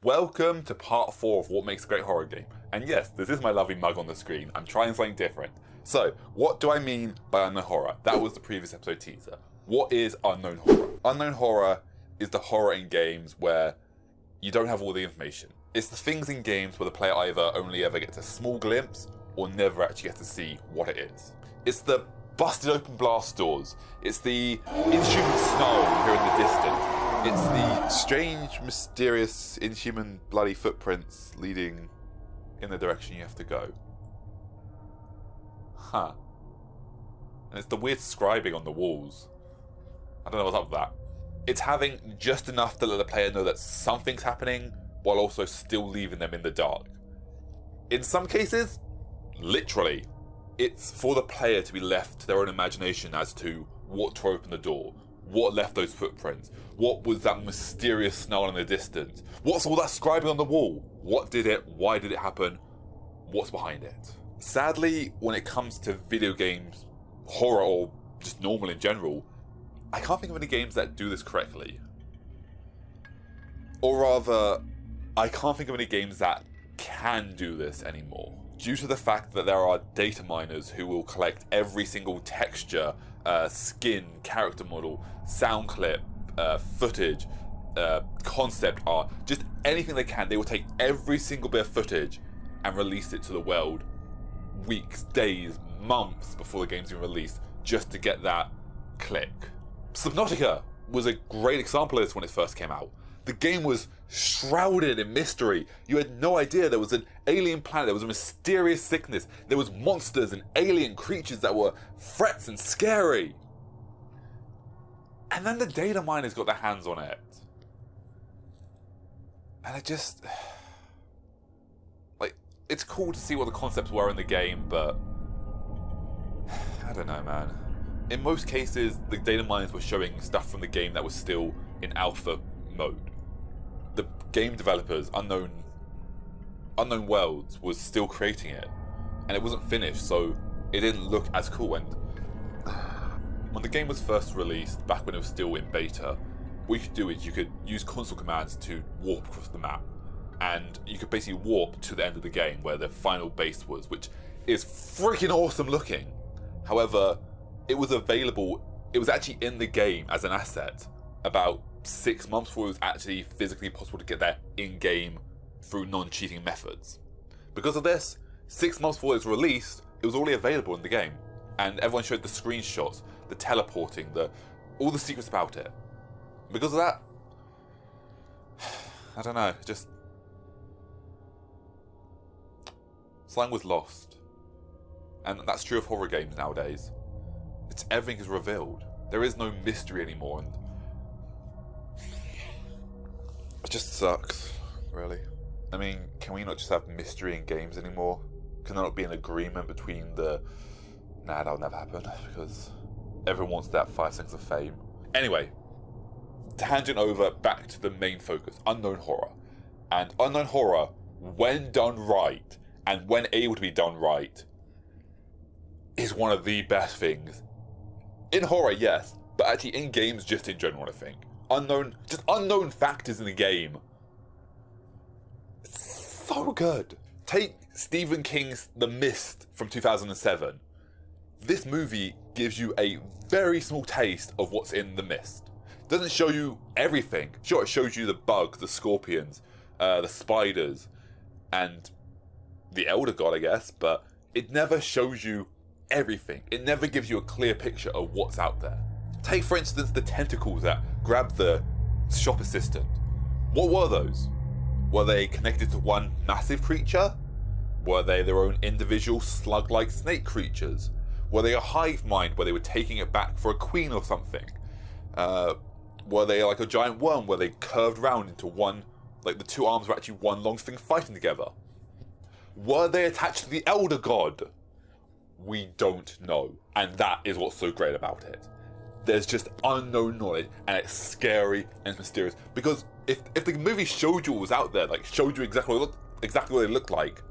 Welcome to part 4 of what makes a great horror game. And yes, this is my lovely mug on the screen. I'm trying something different. So, what do I mean by unknown horror? That was the previous episode teaser. What is unknown horror? Unknown horror is the horror in games where you don't have all the information. It's the things in games where the player either only ever gets a small glimpse or never actually gets to see what it is. It's the busted open blast doors. It's the inhuman snarl you hear in the distance. It's the strange, mysterious, inhuman, bloody footprints leading in the direction you have to go. Huh. And it's the weird scribing on the walls. I don't know what's up with that. It's having just enough to let the player know that something's happening while also still leaving them in the dark. In some cases, literally, it's for the player to be left to their own imagination as to what to open the door, what left those footprints, what was that mysterious snarl in the distance, what's all that scribing on the wall, what did it, why did it happen, what's behind it. Sadly, when it comes to video games, horror or just normal in general, I can't think of any games that do this correctly. Or rather, I can't think of any games that can do this anymore. Due to the fact that there are data miners who will collect every single texture, skin, character model, sound clip, footage, concept art, just anything they can. They will take every single bit of footage and release it to the world weeks, days, months before the game's even released, just to get that click. Subnautica was a great example of this when it first came out. The game was shrouded in mystery. You had no idea there was an alien planet, there was a mysterious sickness, there was monsters and alien creatures that were threats and scary. And then the data miners got their hands on it. And it just... like, it's cool to see what the concepts were in the game, but... I don't know, man. In most cases, the data miners were showing stuff from the game that was still in alpha mode. The game developers, Unknown Worlds, was still creating it, and it wasn't finished, so it didn't look as cool. And when the game was first released, back when it was still in beta, what you could do is you could use console commands to warp across the map, and you could basically warp to the end of the game where the final base was, which is freaking awesome looking. However, it was actually in the game as an asset about 6 months before it was actually physically possible to get there in-game through non-cheating methods. Because of this, 6 months before it was released, it was already available in the game, and everyone showed the screenshots, the teleporting, all the secrets about it. Because of that, I don't know, just... something was lost. And that's true of horror games nowadays. Everything is revealed. There is no mystery anymore, and it just sucks, really. I mean, can we not just have mystery in games anymore? Can there not be an agreement between nah, that'll never happen, because everyone wants that 5 seconds of fame. Anyway, tangent over, back to the main focus, unknown horror. And unknown horror, when done right, and when able to be done right, is one of the best things. In horror, yes, but actually in games just in general, I think. Unknown factors in the game. It's so good. Take Stephen King's The Mist from 2007. This movie gives you a very small taste of what's in The Mist. It doesn't show you everything. Sure, it shows you the bugs, the scorpions, the spiders, and the Elder God, I guess, but it never shows you everything. It never gives you a clear picture of what's out there. Take, for instance, the tentacles that grabbed the shop assistant. What were those? Were they connected to one massive creature? Were they their own individual slug-like snake creatures? Were they a hive mind where they were taking it back for a queen or something? Were they like a giant worm where they curved round into one, like the two arms were actually one long thing fighting together? Were they attached to the Elder God? We don't know, and that is what's so great about it. There's just unknown knowledge, and it's scary and mysterious. Because if the movie showed you what was out there, like showed you exactly what it looked like,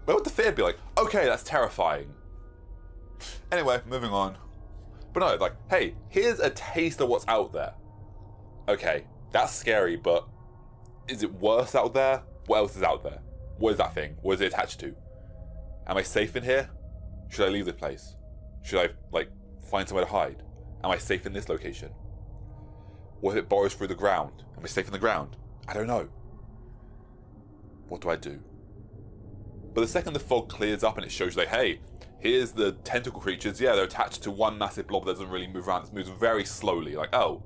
where would the fear be? Like, okay, that's terrifying. Anyway, moving on. But no, like, hey, here's a taste of what's out there. Okay, that's scary, but Is it worse out there? What else is out there? What is that thing? What is it attached to? Am I safe in here? Should I leave this place? Should I, like, find somewhere to hide? Am I safe in this location? What if it burrows through the ground? Am I safe in the ground? I don't know. What do I do? But the second the fog clears up and it shows you, like, hey, here's the tentacle creatures. Yeah, they're attached to one massive blob that doesn't really move around. It moves very slowly. Like, oh.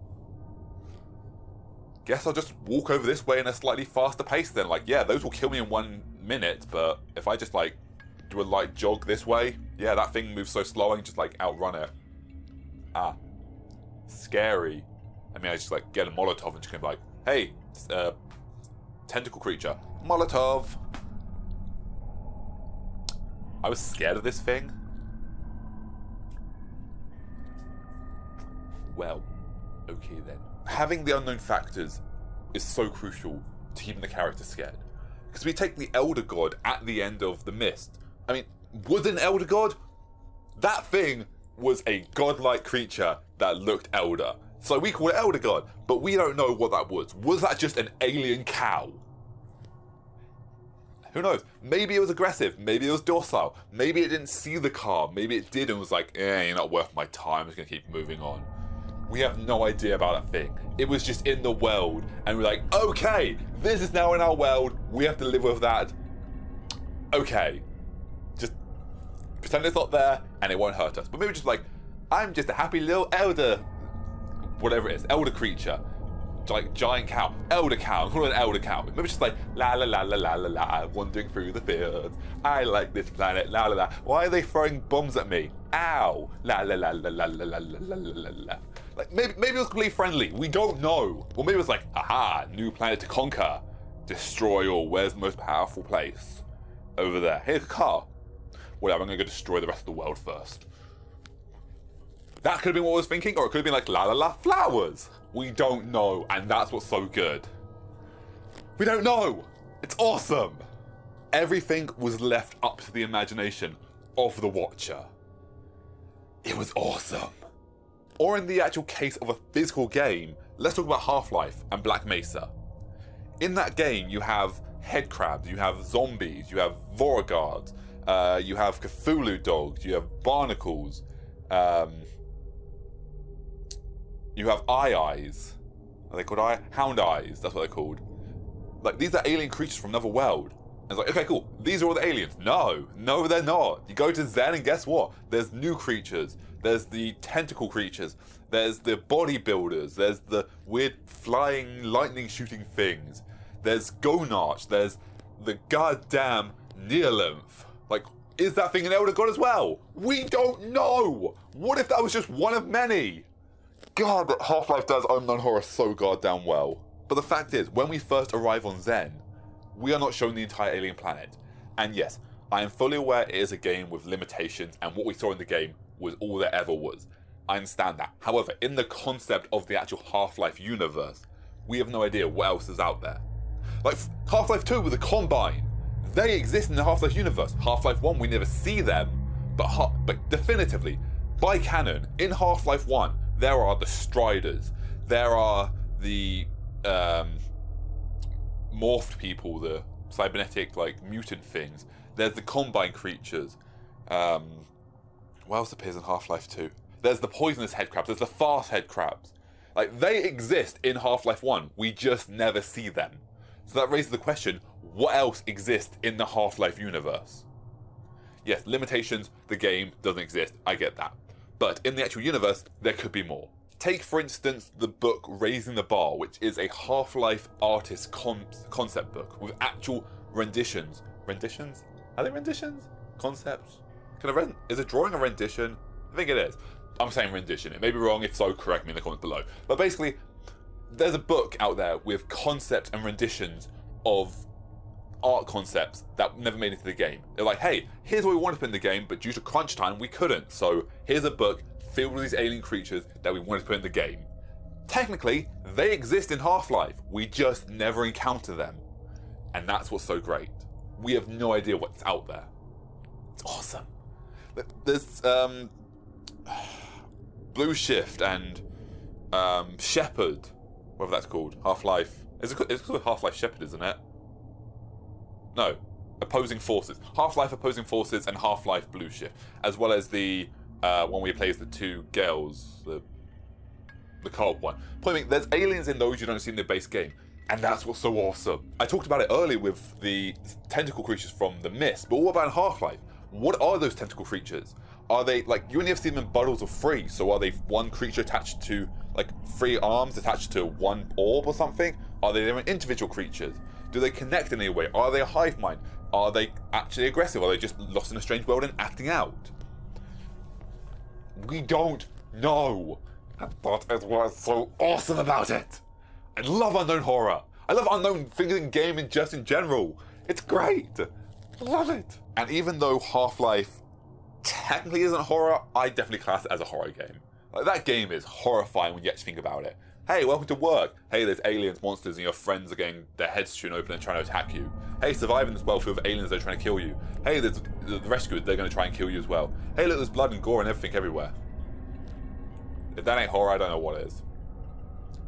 Guess I'll just walk over this way in a slightly faster pace then. Like, yeah, those will kill me in 1 minute, but if I just, like, do a light jog this way, yeah, that thing moves so slow I can just, like, outrun it. Ah. Scary. I mean, I just, like, get a Molotov and just kind of like, hey, tentacle creature. Molotov. I was scared of this thing. Well, okay then. Having the unknown factors is so crucial to keeping the character scared. Because we take the Elder God at the end of The Mist. I mean, was it an Elder God? That thing was a godlike creature that looked elder. So we call it Elder God, but we don't know what that was. Was that just an alien cow? Who knows? Maybe it was aggressive. Maybe it was docile. Maybe it didn't see the car. Maybe it did and was like, you're not worth my time. I'm just going to keep moving on. We have no idea about that thing. It was just in the world. And we're like, okay, this is now in our world. We have to live with that. Okay. Just pretend it's not there and it won't hurt us. But maybe just like, I'm just a happy little elder. Whatever it is. Elder creature. Like giant cow, elder cow, I'm calling it an elder cow. Maybe just like la la la la la la la, wandering through the fields. I like this planet, la la la. Why are they throwing bombs at me? Ow, la la la la la la la la la la. Like maybe it was completely friendly. We don't know. Or maybe it was like, aha, new planet to conquer, destroy all. Where's the most powerful place? Over there. Here's a car. Whatever. I'm gonna go destroy the rest of the world first. That could have been what I was thinking, or it could have been like la la la flowers. We don't know, and that's what's so good. We don't know. It's awesome. Everything was left up to the imagination of the watcher. It was awesome. Or in the actual case of a physical game, let's talk about Half-Life and Black Mesa. In that game, you have headcrabs, you have zombies, you have Voragard, you have Cthulhu dogs, you have barnacles, you have eyes. Are they called hound eyes? That's what they're called. Like, these are alien creatures from another world. And it's like, okay, cool. These are all the aliens. No, they're not. You go to Zen and guess what? There's new creatures. There's the tentacle creatures. There's the bodybuilders. There's the weird flying, lightning shooting things. There's Gonarch. There's the goddamn Neolymph. Like, is that thing an Elder God as well? We don't know. What if that was just one of many? God, but Half-Life does Unknown Horror so goddamn well. But the fact is, when we first arrive on Zen, we are not shown the entire alien planet. And yes, I am fully aware it is a game with limitations, and what we saw in the game was all there ever was. I understand that. However, in the concept of the actual Half-Life universe, we have no idea what else is out there. Like, Half-Life 2 with the Combine, they exist in the Half-Life universe. Half-Life 1, we never see them, but definitively, by canon, in Half-Life 1, there are the Striders, there are the morphed people, the cybernetic, like, mutant things. There's the Combine creatures. What else appears in Half-Life 2? There's the poisonous headcrabs, there's the fast headcrabs. Like, they exist in Half-Life 1, we just never see them. So that raises the question, what else exists in the Half-Life universe? Yes, limitations, the game doesn't exist, I get that. But in the actual universe, there could be more. Take, for instance, the book Raising the Bar, which is a Half-Life artist concept book with actual renditions. Renditions? Are they renditions? Concepts? Is a drawing a rendition? I think it is. I'm saying rendition. It may be wrong. If so, correct me in the comments below. But basically, there's a book out there with concepts and renditions of art concepts that never made it into the game. They're like, hey, here's what we wanted to put in the game, but due to crunch time, we couldn't. So here's a book filled with these alien creatures that we wanted to put in the game. Technically, they exist in Half-Life. We just never encounter them. And that's what's so great. We have no idea what's out there. It's awesome. There's Blue Shift and Shepard, whatever that's called, Half-Life It's called Half-Life Shepard, isn't it? No. Opposing Forces. Half-Life Opposing Forces and Half-Life Blue Shift. As well as the one where you play as the two girls. The co-op one. Point being, there's aliens in those you don't see in the base game. And that's what's so awesome. I talked about it earlier with the tentacle creatures from The Mist, but what about in Half-Life? What are those tentacle creatures? Are they, like, you only ever see them in bundles of three, so are they one creature attached to, like, three arms attached to one orb or something? Are they individual creatures? Do they connect in any way? Are they a hive mind? Are they actually aggressive? Are they just lost in a strange world and acting out? We don't know. And that is what's so awesome about it. I love unknown horror. I love unknown things in gaming just in general. It's great. I love it. And even though Half-Life technically isn't horror, I definitely class it as a horror game. Like, that game is horrifying when you actually think about it. Hey, welcome to work. Hey, there's aliens, monsters, and your friends are getting their heads strewn open and trying to attack you. Hey, surviving this world filled with aliens that are trying to kill you. Hey, there's the rescuers, they're going to try and kill you as well. Hey, look, there's blood and gore and everything everywhere. If that ain't horror, I don't know what is.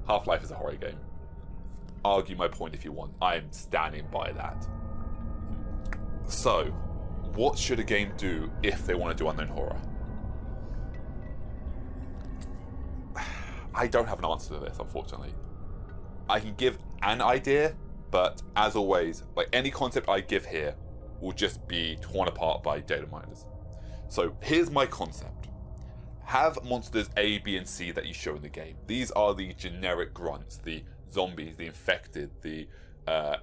Half-Life is a horror game. Argue my point if you want. I'm standing by that. So, what should a game do if they want to do unknown horror? I don't have an answer to this, unfortunately. I can give an idea, but as always, like any concept I give here will just be torn apart by data miners. So here's my concept. Have monsters A, B, and C that you show in the game. These are the generic grunts, the zombies, the infected, the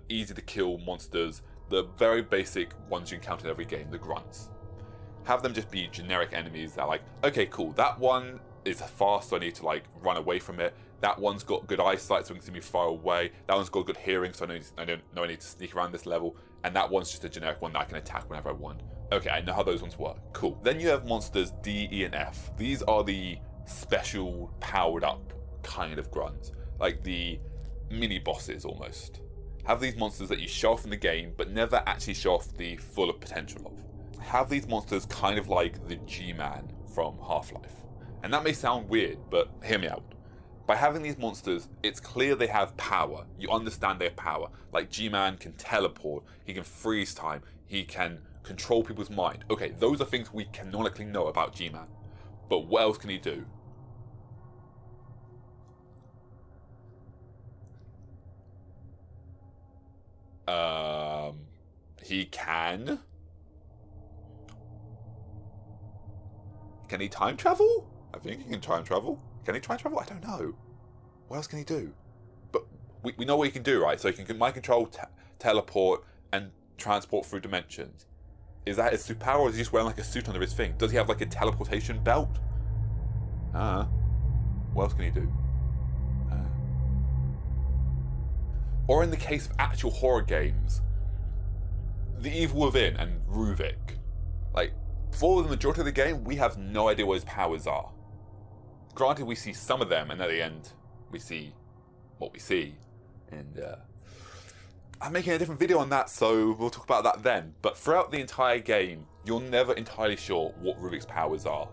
easy to kill monsters, the very basic ones you encounter in every game, the grunts. Have them just be generic enemies that are like, okay, cool, that one is fast, so I need to like run away from it. That one's got good eyesight, so it can see me far away. That one's got good hearing, so I don't know I need to sneak around this level. And that one's just a generic one that I can attack whenever I want. Okay, I know how those ones work. Cool. Then you have monsters D, E, and F. These are the special, powered up kind of grunts. Like the mini bosses almost. Have these monsters that you show off in the game, but never actually show off the full potential of. Have these monsters kind of like the G-Man from Half-Life. And that may sound weird, but hear me out. By having these monsters, it's clear they have power. You understand they have power. Like G-Man can teleport, he can freeze time, he can control people's mind. Okay, those are things we canonically know about G-Man. But what else can he do? He can... Can he time travel? I think he can time travel. Can he time travel? I don't know. What else can he do? But we know what he can do, right? So he can mind control, teleport, and transport through dimensions. Is that his superpower, or is he just wearing like a suit under his thing? Does he have like a teleportation belt? What else can he do? Or in the case of actual horror games, The Evil Within and Ruvik. Like, for the majority of the game, we have no idea what his powers are. Granted, we see some of them, and at the end, we see what we see. And I'm making a different video on that, so we'll talk about that then. But throughout the entire game, you're never entirely sure what Ruvik's powers are.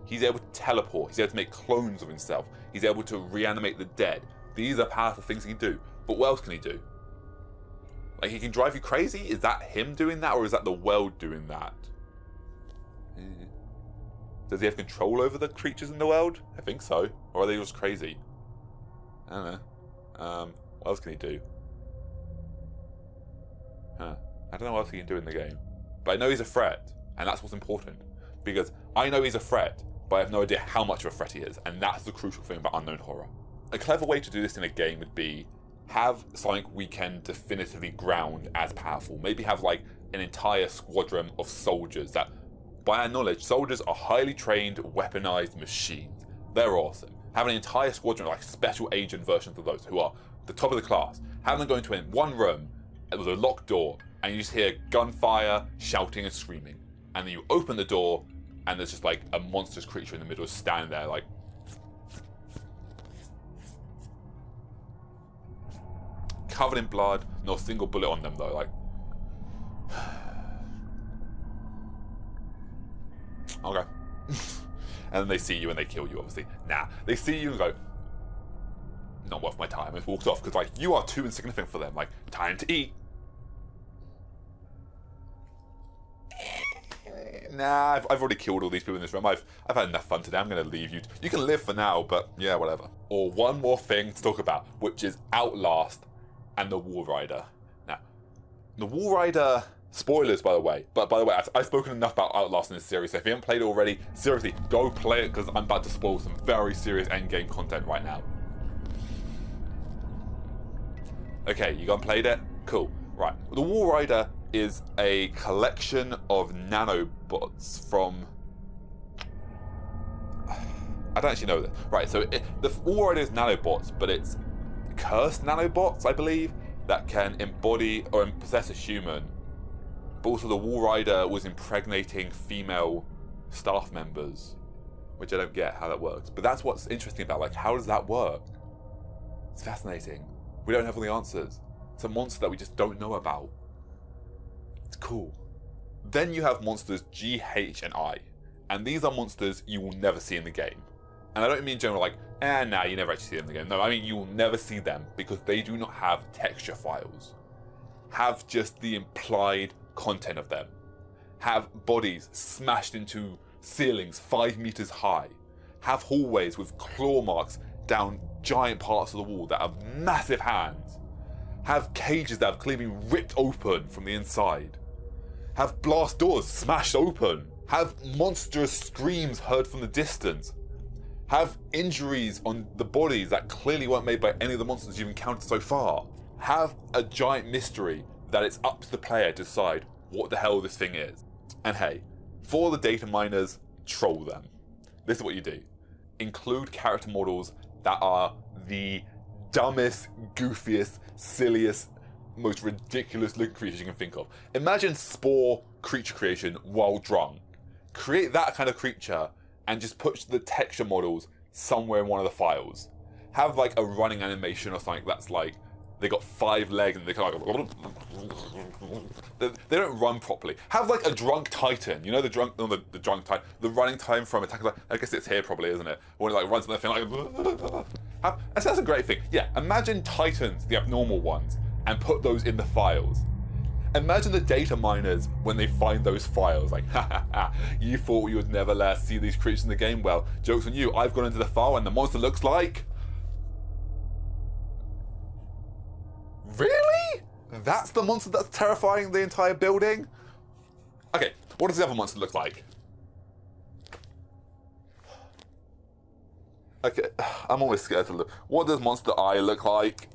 He's able to teleport, he's able to make clones of himself, he's able to reanimate the dead. These are powerful things he can do. But what else can he do? Like, he can drive you crazy? Is that him doing that, or is that the world doing that? Does he have control over the creatures in the world? I think so. Or are they just crazy? I don't know. What else can he do? I don't know what else he can do in the game. But I know he's a threat, and that's what's important. Because I know he's a threat, but I have no idea how much of a threat he is, and that's the crucial thing about unknown horror. A clever way to do this in a game would be have something we can definitively ground as powerful. Maybe have like an entire squadron of soldiers that, by our knowledge, soldiers are highly trained, weaponized machines. They're awesome. Have an entire squadron of like special agent versions of those who are the top of the class. Have them go into one room with a locked door, and you just hear gunfire, shouting and screaming. And then you open the door, and there's just like a monstrous creature in the middle standing there like... covered in blood, not a single bullet on them though, like... Okay. And then they see you and they kill you, obviously. Nah, they see you and go... not worth my time, and walked off because like you are too insignificant for them. Like, time to eat. Nah, I've already killed all these people in this room. I've had enough fun today. I'm going to leave you. You can live for now, but yeah, whatever. Or one more thing to talk about, which is Outlast and the Walrider. Now, the Walrider, spoilers by the way, but by the way, I've spoken enough about Outlast in this series, so if you haven't played it already, seriously, go play it because I'm about to spoil some very serious endgame content right now. Okay, you gone played it? Cool. Right. The Walrider is a collection of nanobots from... I don't actually know this. Right, so the Walrider is nanobots, but it's cursed nanobots, I believe, that can embody or possess a human. But also the Walrider was impregnating female staff members, which I don't get how that works. But that's what's interesting about, like, how does that work? It's fascinating. We don't have all the answers. It's a monster that we just don't know about. It's cool. Then you have monsters G, H, and I. And these are monsters you will never see in the game. And I don't mean in general like, nah, you never actually see them in the game. No, I mean you will never see them because they do not have texture files. Have just the implied content of them. Have bodies smashed into ceilings 5 meters high. Have hallways with claw marks down giant parts of the wall that have massive hands. Have cages that have clearly been ripped open from the inside. Have blast doors smashed open. Have monstrous screams heard from the distance. Have injuries on the bodies that clearly weren't made by any of the monsters you've encountered so far. Have a giant mystery that it's up to the player to decide what the hell this thing is. And hey, for the data miners, troll them. This is what you do. Include character models that are the dumbest, goofiest, silliest, most ridiculous looking creatures you can think of. Imagine Spore creature creation while drunk. Create that kind of creature and just put the texture models somewhere in one of the files. Have like a running animation or something that's like they got 5 legs and they kind of like they don't run properly. Have like a drunk titan, you know the drunk titan, the running time from Attack on Titan. I guess it's here probably, isn't it? When it like runs on the thing like that's a great thing. Yeah, imagine titans, the abnormal ones, and put those in the files. Imagine the data miners when they find those files, like, ha ha ha, you thought you would never see these creatures in the game. Well, joke's on you, I've gone into the file and the monster looks like... Really? That's the monster that's terrifying the entire building? Okay, what does the other monster look like? Okay, I'm always scared to look. What does Monster Eye look like?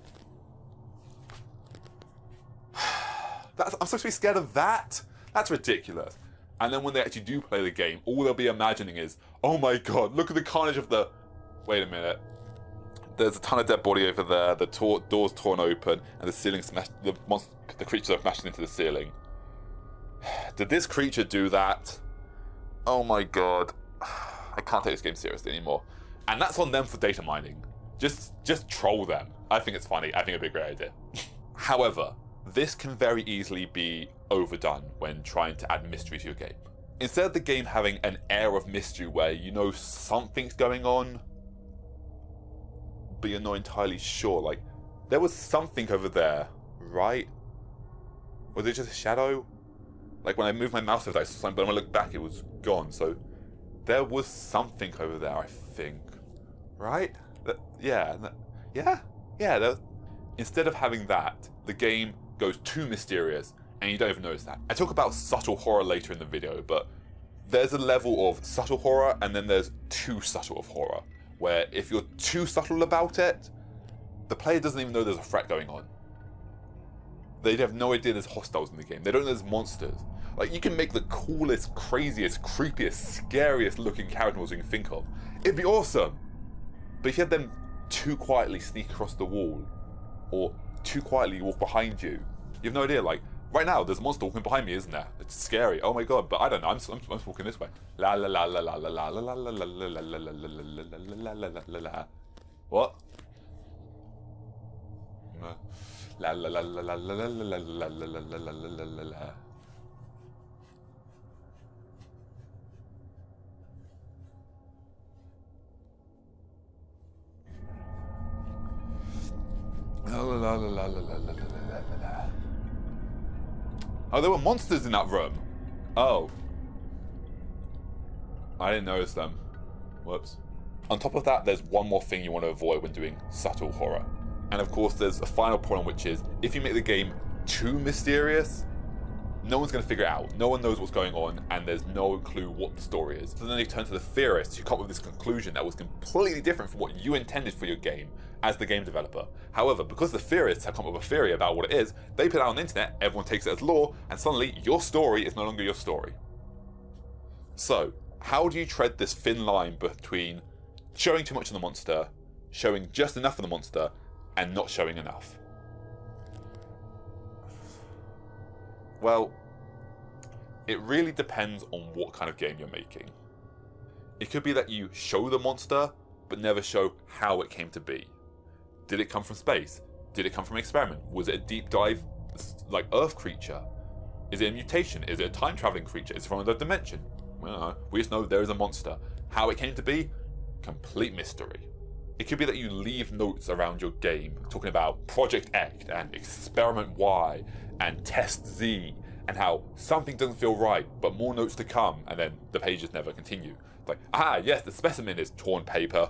I'm supposed to be scared of that? That's ridiculous. And then when they actually do play the game, all they'll be imagining is, oh my god, look at the carnage of the... Wait a minute. There's a ton of dead body over there, the door's torn open, and the ceiling smashed... The creatures are smashed into the ceiling. Did this creature do that? Oh my god. I can't take this game seriously anymore. And that's on them for data mining. Just troll them. I think it's funny. I think it'd be a great idea. However, this can very easily be overdone when trying to add mystery to your game. Instead of the game having an air of mystery where you know something's going on, but you're not entirely sure, like, there was something over there, right? Was it just a shadow? Like, when I moved my mouse over there, I saw something, but when I looked back, it was gone, so there was something over there, I think. Right? Yeah. Instead of having that, the game goes too mysterious, and you don't even notice that. I talk about subtle horror later in the video, but there's a level of subtle horror, and then there's too subtle of horror, where if you're too subtle about it, the player doesn't even know there's a threat going on. They have no idea there's hostiles in the game. They don't know there's monsters. Like, you can make the coolest, craziest, creepiest, scariest looking character models you can think of. It'd be awesome. But if you had them too quietly sneak across the wall, or too quietly walk behind you, you have no idea. Like, right now, there's a monster walking behind me, isn't there? It's scary. Oh my god, but I don't know, I'm just walking this way. La la la la la la la la la la la la la la la la la la. What? La la la la la la la la la la la la la la. la, la, la, la, la, la, la, la. Oh, there were monsters in that room. Oh. I didn't notice them. Whoops. On top of that, there's one more thing you want to avoid when doing subtle horror. And of course, there's a final problem, which is if you make the game too mysterious, no one's going to figure it out. No one knows what's going on, and there's no clue what the story is. So then they turn to the theorists who come up with this conclusion that was completely different from what you intended for your game as the game developer. However, because the theorists have come up with a theory about what it is, they put it out on the internet, everyone takes it as law, and suddenly your story is no longer your story. So, how do you tread this thin line between showing too much of the monster, showing just enough of the monster, and not showing enough? Well, it really depends on what kind of game you're making. It could be that you show the monster, but never show how it came to be. Did it come from space? Did it come from an experiment? Was it a deep dive, like Earth creature? Is it a mutation? Is it a time-traveling creature? Is it from another dimension? We don't know. We just know there is a monster. How it came to be? Complete mystery. It could be that you leave notes around your game talking about Project X and Experiment Y and Test Z and how something doesn't feel right, but more notes to come, and then the pages never continue. It's like, yes, the specimen is torn paper.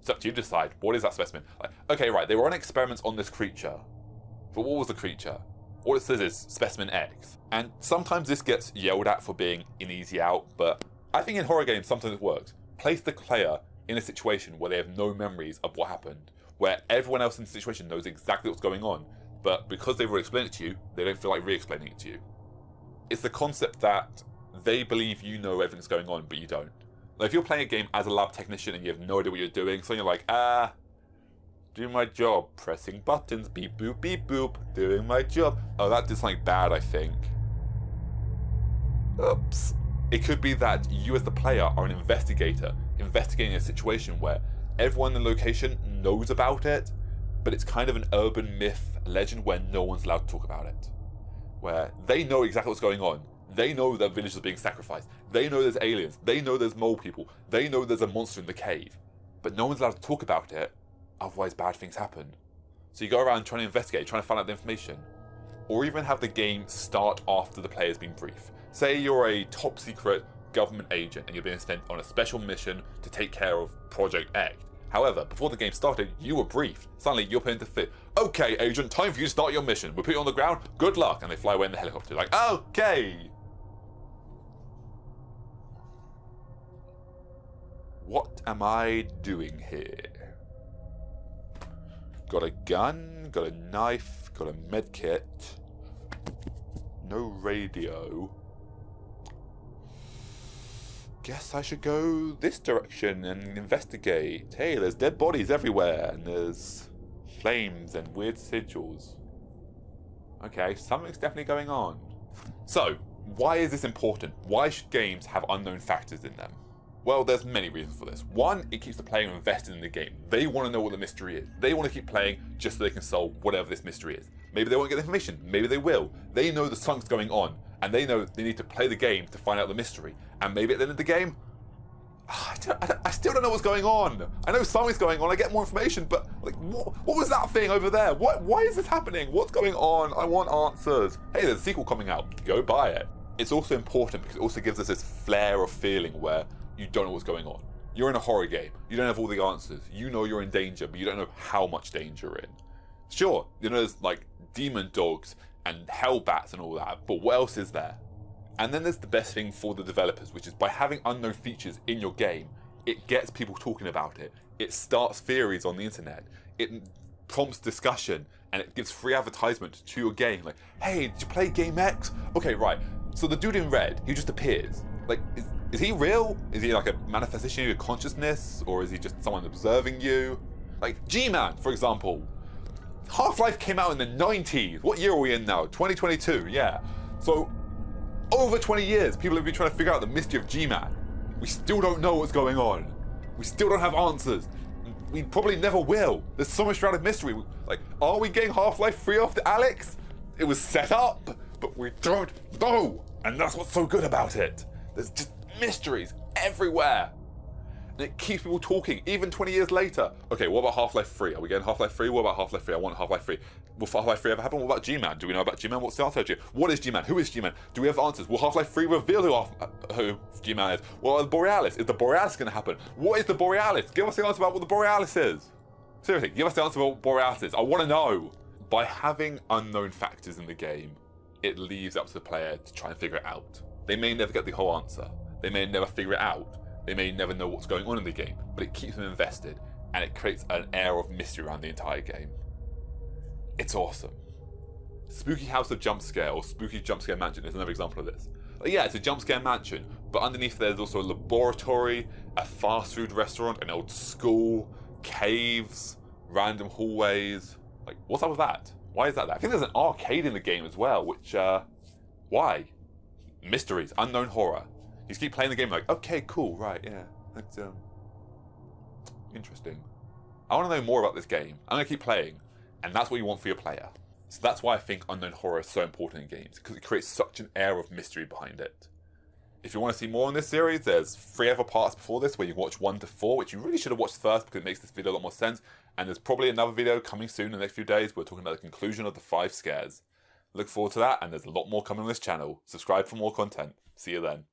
It's up to you to decide, what is that specimen? Like, okay, right, they were on experiments on this creature, but what was the creature? All it says is Specimen X. And sometimes this gets yelled at for being an easy out, but I think in horror games sometimes it works. Place the player in a situation where they have no memories of what happened, where everyone else in the situation knows exactly what's going on, but because they've already explained it to you, they don't feel like re-explaining it to you. It's the concept that they believe you know everything's going on, but you don't. Like if you're playing a game as a lab technician and you have no idea what you're doing, so you're like, do my job, pressing buttons, beep boop, doing my job. Oh, that did something bad, I think. Oops. It could be that you as the player are an investigator, investigating a situation where everyone in the location knows about it, but it's kind of an urban myth, legend where no one's allowed to talk about it. Where they know exactly what's going on. They know their village is being sacrificed. They know there's aliens. They know there's mole people. They know there's a monster in the cave. But no one's allowed to talk about it, otherwise bad things happen. So you go around trying to investigate, trying to find out the information. Or even have the game start after the player's been briefed. Say you're a top secret government agent and you're being sent on a special mission to take care of Project X. However, before the game started, you were briefed. Suddenly, you're put into fit. Okay, agent, time for you to start your mission. We'll put you on the ground. Good luck. And they fly away in the helicopter. Like, okay. What am I doing here? Got a gun, got a knife, got a medkit. No radio. Guess I should go this direction and investigate. Hey, there's dead bodies everywhere, and there's flames and weird sigils. Okay, something's definitely going on. So, why is this important? Why should games have unknown factors in them? Well, there's many reasons for this. One, it keeps the player invested in the game. They want to know what the mystery is. They want to keep playing just so they can solve whatever this mystery is. Maybe they won't get the information. Maybe they will. They know there's something's going on, and they know they need to play the game to find out the mystery. And maybe at the end of the game, I still don't know what's going on. I know something's going on. I get more information, but like, what was that thing over there? Why is this happening? What's going on? I want answers. Hey, there's a sequel coming out. Go buy it. It's also important because it also gives us this flair of feeling where you don't know what's going on. You're in a horror game. You don't have all the answers. You know you're in danger, but you don't know how much danger you're in. Sure, you know there's like demon dogs and hell bats and all that, but what else is there? And then there's the best thing for the developers, which is by having unknown features in your game, it gets people talking about it. It starts theories on the internet. It prompts discussion, and it gives free advertisement to your game. Like, hey, did you play Game X? Okay, right. So the dude in red, he just appears. Like, is he real? Is he like a manifestation of your consciousness? Or is he just someone observing you? Like, G-Man, for example. Half-Life came out in the 90s. What year are we in now? 2022, yeah. So, over 20 years, people have been trying to figure out the mystery of G-Man. We still don't know what's going on. We still don't have answers. We probably never will. There's so much shrouded mystery. Like, are we getting Half-Life 3 after Alex? It was set up, but we don't know. And that's what's so good about it. There's just mysteries everywhere. And it keeps people talking, even 20 years later. Okay, what about Half-Life 3? Are we getting Half-Life 3? What about Half-Life 3? I want Half-Life 3. Will Half-Life 3 ever happen? What about G-Man? Do we know about G-Man? What's the answer to G-Man? What is G-Man? Who is G-Man? Do we have answers? Will Half-Life 3 reveal who G-Man is? What about the Borealis? Is the Borealis going to happen? What is the Borealis? Give us the answer about what the Borealis is. Seriously, give us the answer about what Borealis is. I want to know. By having unknown factors in the game, it leaves up to the player to try and figure it out. They may never get the whole answer. They may never figure it out. They may never know what's going on in the game, but it keeps them invested, and it creates an air of mystery around the entire game. It's awesome. Spooky House of Jumpscare, or Spooky Jumpscare Mansion, is another example of this. Like, yeah, it's a jumpscare mansion, but underneath there's also a laboratory, a fast food restaurant, an old school, caves, random hallways. Like, what's up with that? Why is that there? I think there's an arcade in the game as well, which, why? Mysteries, unknown horror. You just keep playing the game like, okay, cool, right, yeah, that's, interesting. I want to know more about this game. I'm going to keep playing, and that's what you want for your player. So that's why I think unknown horror is so important in games, because it creates such an air of mystery behind it. If you want to see more in this series, there's 3 other parts before this where you can watch 1 to 4, which you really should have watched first because it makes this video a lot more sense. And there's probably another video coming soon in the next few days. We're talking about the conclusion of the 5 scares. Look forward to that, and there's a lot more coming on this channel. Subscribe for more content. See you then.